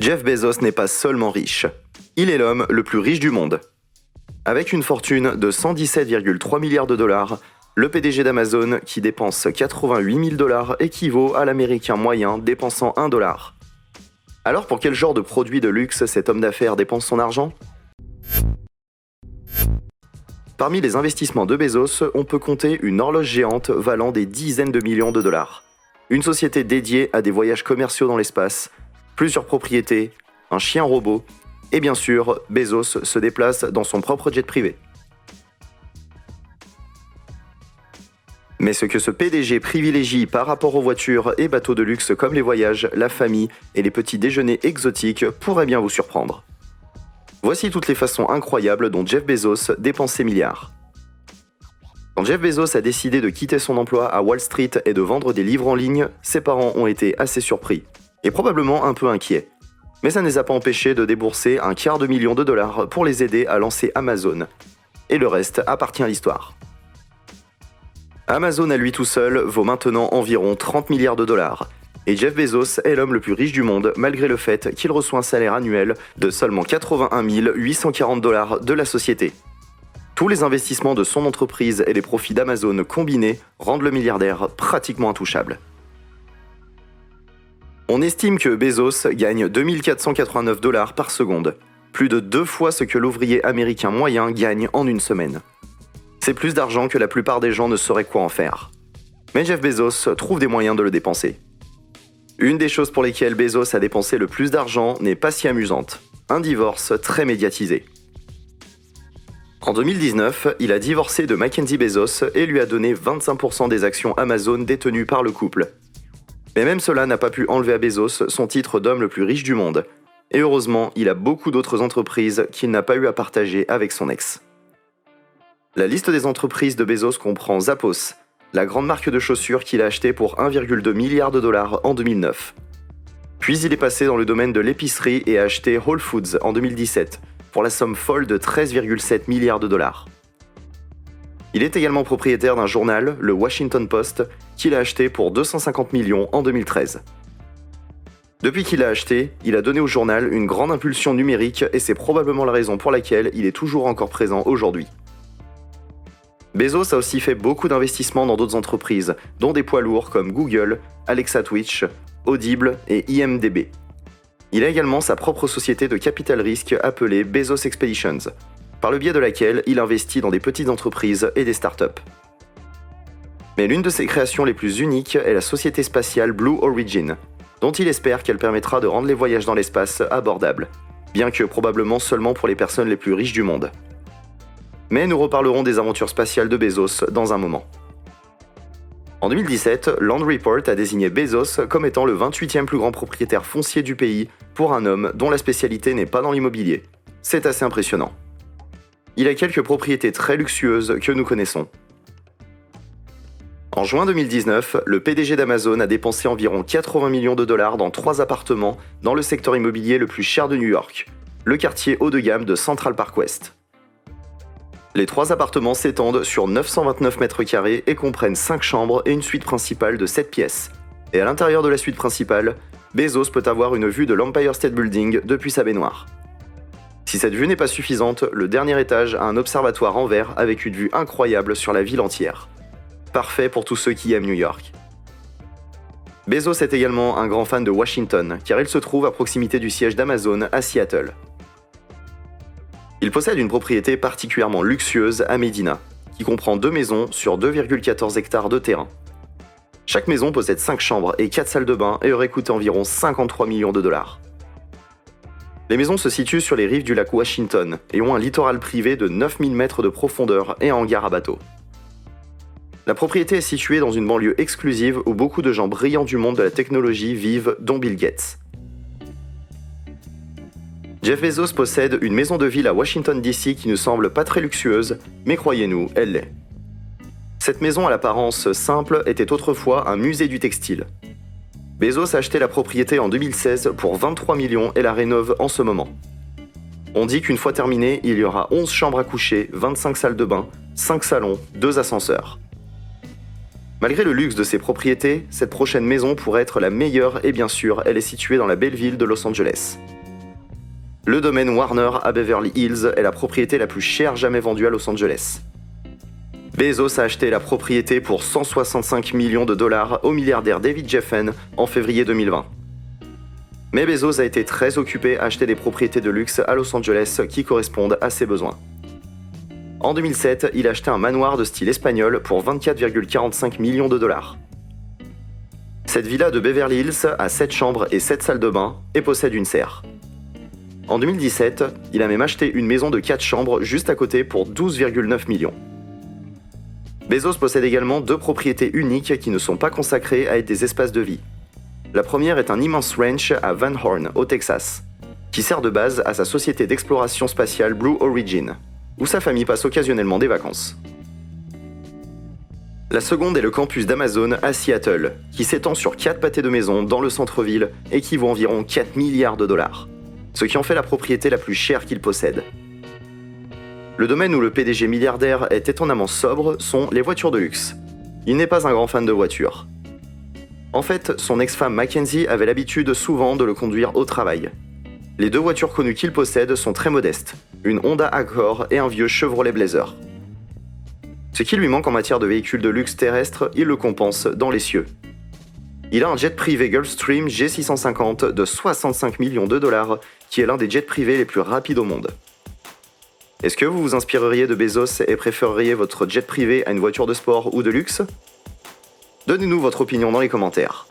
Jeff Bezos n'est pas seulement riche, il est l'homme le plus riche du monde. Avec une fortune de 117,3 milliards de dollars, le PDG d'Amazon, qui dépense 88 000 dollars, équivaut à l'Américain moyen dépensant 1 dollar. Alors pour quel genre de produit de luxe cet homme d'affaires dépense son argent ? Parmi les investissements de Bezos, on peut compter une horloge géante valant des dizaines de millions de dollars. Une société dédiée à des voyages commerciaux dans l'espace, plusieurs propriétés, un chien robot, et bien sûr, Bezos se déplace dans son propre jet privé. Mais ce que ce PDG privilégie par rapport aux voitures et bateaux de luxe comme les voyages, la famille et les petits déjeuners exotiques pourrait bien vous surprendre. Voici toutes les façons incroyables dont Jeff Bezos dépense ses milliards. Quand Jeff Bezos a décidé de quitter son emploi à Wall Street et de vendre des livres en ligne, ses parents ont été assez surpris, et probablement un peu inquiets. Mais ça ne les a pas empêchés de débourser $250 000 pour les aider à lancer Amazon. Et le reste appartient à l'histoire. Amazon à lui tout seul vaut maintenant environ 30 milliards de dollars. Et Jeff Bezos est l'homme le plus riche du monde malgré le fait qu'il reçoit un salaire annuel de seulement 81 840 dollars de la société. Tous les investissements de son entreprise et les profits d'Amazon combinés rendent le milliardaire pratiquement intouchable. On estime que Bezos gagne 2489 dollars par seconde, plus de 2 fois ce que l'ouvrier américain moyen gagne en une semaine. C'est plus d'argent que la plupart des gens ne sauraient quoi en faire. Mais Jeff Bezos trouve des moyens de le dépenser. Une des choses pour lesquelles Bezos a dépensé le plus d'argent n'est pas si amusante. Un divorce très médiatisé. En 2019, il a divorcé de Mackenzie Bezos et lui a donné 25% des actions Amazon détenues par le couple. Mais même cela n'a pas pu enlever à Bezos son titre d'homme le plus riche du monde. Et heureusement, il a beaucoup d'autres entreprises qu'il n'a pas eu à partager avec son ex. La liste des entreprises de Bezos comprend Zappos, la grande marque de chaussures qu'il a achetée pour 1,2 milliard de dollars en 2009. Puis il est passé dans le domaine de l'épicerie et a acheté Whole Foods en 2017, pour la somme folle de 13,7 milliards de dollars. Il est également propriétaire d'un journal, le Washington Post, qu'il a acheté pour 250 millions en 2013. Depuis qu'il l'a acheté, il a donné au journal une grande impulsion numérique et c'est probablement la raison pour laquelle il est toujours encore présent aujourd'hui. Bezos a aussi fait beaucoup d'investissements dans d'autres entreprises, dont des poids lourds comme Google, Alexa Twitch, Audible et IMDb. Il a également sa propre société de capital risque appelée Bezos Expeditions, par le biais de laquelle il investit dans des petites entreprises et des startups. Mais l'une de ses créations les plus uniques est la société spatiale Blue Origin, dont il espère qu'elle permettra de rendre les voyages dans l'espace abordables, bien que probablement seulement pour les personnes les plus riches du monde. Mais nous reparlerons des aventures spatiales de Bezos dans un moment. En 2017, Land Report a désigné Bezos comme étant le 28e plus grand propriétaire foncier du pays pour un homme dont la spécialité n'est pas dans l'immobilier. C'est assez impressionnant. Il a quelques propriétés très luxueuses que nous connaissons. En juin 2019, le PDG d'Amazon a dépensé environ 80 millions de dollars dans 3 appartements dans le secteur immobilier le plus cher de New York, le quartier haut de gamme de Central Park West. Les 3 appartements s'étendent sur 929 mètres carrés et comprennent 5 chambres et une suite principale de 7 pièces. Et à l'intérieur de la suite principale, Bezos peut avoir une vue de l'Empire State Building depuis sa baignoire. Si cette vue n'est pas suffisante, le dernier étage a un observatoire en verre avec une vue incroyable sur la ville entière. Parfait pour tous ceux qui aiment New York. Bezos est également un grand fan de Washington, car il se trouve à proximité du siège d'Amazon à Seattle. Il possède une propriété particulièrement luxueuse à Medina, qui comprend 2 maisons sur 2,14 hectares de terrain. Chaque maison possède 5 chambres et 4 salles de bain et aurait coûté environ 53 millions de dollars. Les maisons se situent sur les rives du lac Washington et ont un littoral privé de 9000 mètres de profondeur et un hangar à bateaux. La propriété est située dans une banlieue exclusive où beaucoup de gens brillants du monde de la technologie vivent, dont Bill Gates. Jeff Bezos possède une maison de ville à Washington DC qui ne semble pas très luxueuse, mais croyez-nous, elle l'est. Cette maison à l'apparence simple était autrefois un musée du textile. Bezos a acheté la propriété en 2016 pour 23 millions et la rénove en ce moment. On dit qu'une fois terminée, il y aura 11 chambres à coucher, 25 salles de bain, 5 salons, 2 ascenseurs. Malgré le luxe de ses propriétés, cette prochaine maison pourrait être la meilleure et bien sûr, elle est située dans la belle ville de Los Angeles. Le domaine Warner à Beverly Hills est la propriété la plus chère jamais vendue à Los Angeles. Bezos a acheté la propriété pour 165 millions de dollars au milliardaire David Geffen en février 2020. Mais Bezos a été très occupé à acheter des propriétés de luxe à Los Angeles qui correspondent à ses besoins. En 2007, il a acheté un manoir de style espagnol pour 24,45 millions de dollars. Cette villa de Beverly Hills a 7 chambres et 7 salles de bain et possède une serre. En 2017, il a même acheté une maison de 4 chambres juste à côté pour 12,9 millions. Bezos possède également 2 propriétés uniques qui ne sont pas consacrées à être des espaces de vie. La première est un immense ranch à Van Horn, au Texas, qui sert de base à sa société d'exploration spatiale Blue Origin, où sa famille passe occasionnellement des vacances. La seconde est le campus d'Amazon à Seattle, qui s'étend sur 4 pâtés de maison dans le centre-ville et qui vaut environ 4 milliards de dollars, ce qui en fait la propriété la plus chère qu'il possède. Le domaine où le PDG milliardaire est étonnamment sobre sont les voitures de luxe. Il n'est pas un grand fan de voitures. En fait, son ex-femme Mackenzie avait l'habitude souvent de le conduire au travail. Les 2 voitures connues qu'il possède sont très modestes, une Honda Accord et un vieux Chevrolet Blazer. Ce qui lui manque en matière de véhicules de luxe terrestre, il le compense dans les cieux. Il a un jet privé Gulfstream G650 de 65 millions de dollars, qui est l'un des jets privés les plus rapides au monde. Est-ce que vous vous inspireriez de Bezos et préféreriez votre jet privé à une voiture de sport ou de luxe ? Donnez-nous votre opinion dans les commentaires.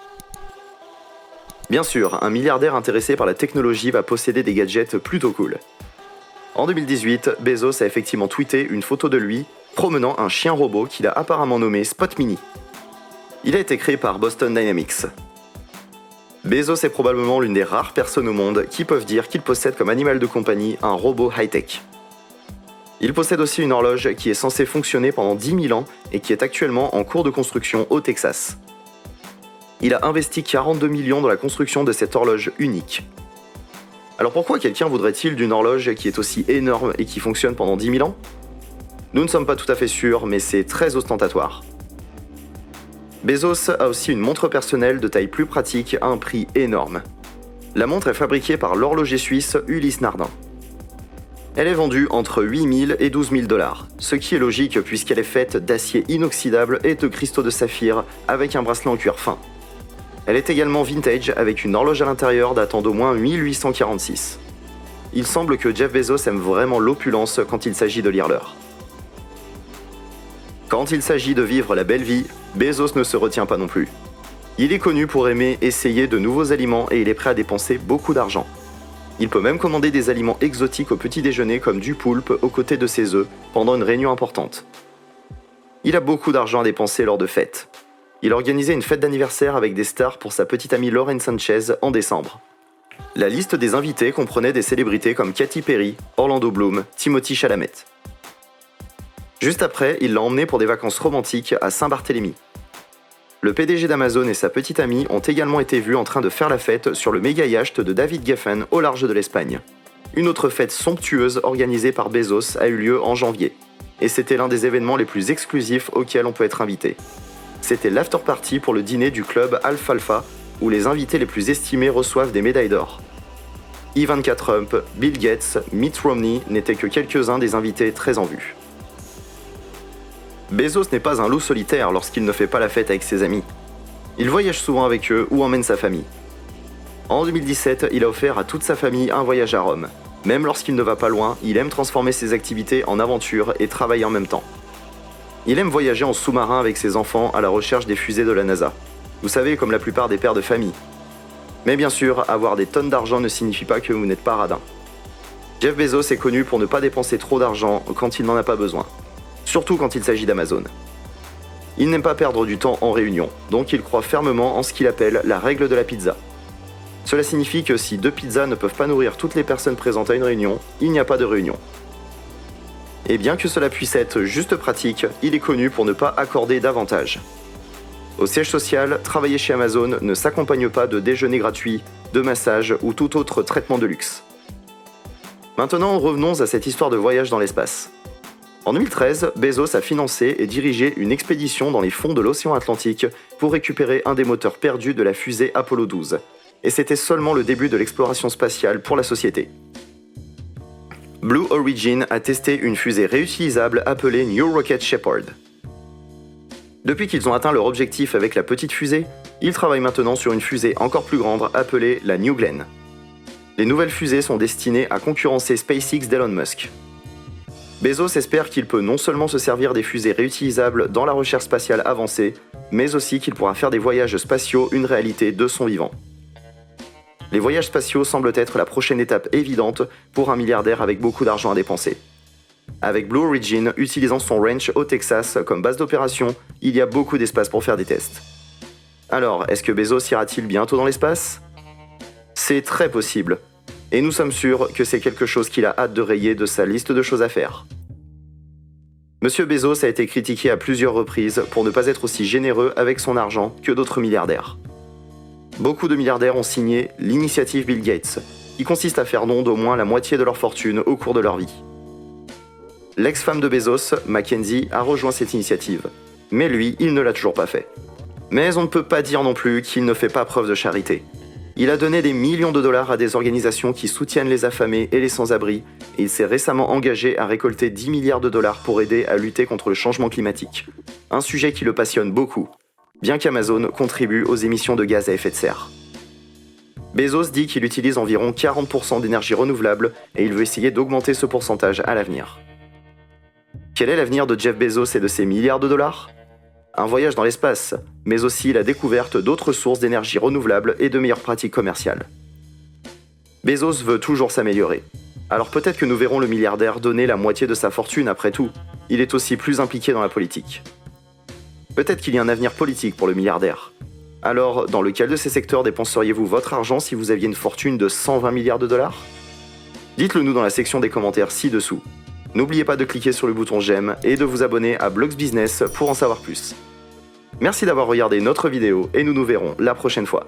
Bien sûr, un milliardaire intéressé par la technologie va posséder des gadgets plutôt cool. En 2018, Bezos a effectivement tweeté une photo de lui promenant un chien robot qu'il a apparemment nommé Spot Mini. Il a été créé par Boston Dynamics. Bezos est probablement l'une des rares personnes au monde qui peuvent dire qu'il possède comme animal de compagnie un robot high-tech. Il possède aussi une horloge qui est censée fonctionner pendant 10 000 ans et qui est actuellement en cours de construction au Texas. Il a investi 42 millions dans la construction de cette horloge unique. Alors pourquoi quelqu'un voudrait-il d'une horloge qui est aussi énorme et qui fonctionne pendant 10 000 ans ? Nous ne sommes pas tout à fait sûrs, mais c'est très ostentatoire. Bezos a aussi une montre personnelle de taille plus pratique à un prix énorme. La montre est fabriquée par l'horloger suisse Ulysse Nardin. Elle est vendue entre 8 000 et 12 000 dollars, ce qui est logique puisqu'elle est faite d'acier inoxydable et de cristaux de saphir avec un bracelet en cuir fin. Elle est également vintage avec une horloge à l'intérieur datant d'au moins 1846. Il semble que Jeff Bezos aime vraiment l'opulence quand il s'agit de lire l'heure. Quand il s'agit de vivre la belle vie, Bezos ne se retient pas non plus. Il est connu pour aimer essayer de nouveaux aliments et il est prêt à dépenser beaucoup d'argent. Il peut même commander des aliments exotiques au petit déjeuner comme du poulpe aux côtés de ses œufs pendant une réunion importante. Il a beaucoup d'argent à dépenser lors de fêtes. Il a organisé une fête d'anniversaire avec des stars pour sa petite amie Lauren Sanchez en décembre. La liste des invités comprenait des célébrités comme Katy Perry, Orlando Bloom, Timothée Chalamet. Juste après, il l'a emmené pour des vacances romantiques à Saint-Barthélemy. Le PDG d'Amazon et sa petite amie ont également été vus en train de faire la fête sur le méga yacht de David Geffen au large de l'Espagne. Une autre fête somptueuse organisée par Bezos a eu lieu en janvier. Et c'était l'un des événements les plus exclusifs auxquels on peut être invité. C'était l'after-party pour le dîner du club Alfalfa, où les invités les plus estimés reçoivent des médailles d'or. Ivanka Trump, Bill Gates, Mitt Romney n'étaient que quelques-uns des invités très en vue. Bezos n'est pas un loup solitaire lorsqu'il ne fait pas la fête avec ses amis. Il voyage souvent avec eux ou emmène sa famille. En 2017, il a offert à toute sa famille un voyage à Rome. Même lorsqu'il ne va pas loin, il aime transformer ses activités en aventure et travailler en même temps. Il aime voyager en sous-marin avec ses enfants à la recherche des fusées de la NASA. Vous savez, comme la plupart des pères de famille. Mais bien sûr, avoir des tonnes d'argent ne signifie pas que vous n'êtes pas radin. Jeff Bezos est connu pour ne pas dépenser trop d'argent quand il n'en a pas besoin. Surtout quand il s'agit d'Amazon. Il n'aime pas perdre du temps en réunion, donc il croit fermement en ce qu'il appelle la règle de la pizza. Cela signifie que si 2 pizzas ne peuvent pas nourrir toutes les personnes présentes à une réunion, il n'y a pas de réunion. Et bien que cela puisse être juste pratique, il est connu pour ne pas accorder d'avantages. Au siège social, travailler chez Amazon ne s'accompagne pas de déjeuner gratuit, de massage ou tout autre traitement de luxe. Maintenant, revenons à cette histoire de voyage dans l'espace. En 2013, Bezos a financé et dirigé une expédition dans les fonds de l'océan Atlantique pour récupérer un des moteurs perdus de la fusée Apollo 12. Et c'était seulement le début de l'exploration spatiale pour la société. Blue Origin a testé une fusée réutilisable appelée New Rocket Shepherd. Depuis qu'ils ont atteint leur objectif avec la petite fusée, ils travaillent maintenant sur une fusée encore plus grande appelée la New Glenn. Les nouvelles fusées sont destinées à concurrencer SpaceX d'Elon Musk. Bezos espère qu'il peut non seulement se servir des fusées réutilisables dans la recherche spatiale avancée, mais aussi qu'il pourra faire des voyages spatiaux une réalité de son vivant. Les voyages spatiaux semblent être la prochaine étape évidente pour un milliardaire avec beaucoup d'argent à dépenser. Avec Blue Origin utilisant son ranch au Texas comme base d'opération, il y a beaucoup d'espace pour faire des tests. Alors, est-ce que Bezos ira-t-il bientôt dans l'espace ? C'est très possible. Et nous sommes sûrs que c'est quelque chose qu'il a hâte de rayer de sa liste de choses à faire. Monsieur Bezos a été critiqué à plusieurs reprises pour ne pas être aussi généreux avec son argent que d'autres milliardaires. Beaucoup de milliardaires ont signé l'initiative Bill Gates, qui consiste à faire don d'au moins la moitié de leur fortune au cours de leur vie. L'ex-femme de Bezos, Mackenzie, a rejoint cette initiative, mais lui, il ne l'a toujours pas fait. Mais on ne peut pas dire non plus qu'il ne fait pas preuve de charité. Il a donné des millions de dollars à des organisations qui soutiennent les affamés et les sans-abri, et il s'est récemment engagé à récolter 10 milliards de dollars pour aider à lutter contre le changement climatique. Un sujet qui le passionne beaucoup, bien qu'Amazon contribue aux émissions de gaz à effet de serre. Bezos dit qu'il utilise environ 40% d'énergie renouvelable et il veut essayer d'augmenter ce pourcentage à l'avenir. Quel est l'avenir de Jeff Bezos et de ses milliards de dollars ? Un voyage dans l'espace, mais aussi la découverte d'autres sources d'énergie renouvelable et de meilleures pratiques commerciales. Bezos veut toujours s'améliorer. Alors peut-être que nous verrons le milliardaire donner la moitié de sa fortune après tout. Il est aussi plus impliqué dans la politique. Peut-être qu'il y a un avenir politique pour le milliardaire. Alors, dans lequel de ces secteurs dépenseriez-vous votre argent si vous aviez une fortune de 120 milliards de dollars ? Dites-le nous dans la section des commentaires ci-dessous. N'oubliez pas de cliquer sur le bouton j'aime et de vous abonner à Blogs Business pour en savoir plus. Merci d'avoir regardé notre vidéo et nous nous verrons la prochaine fois.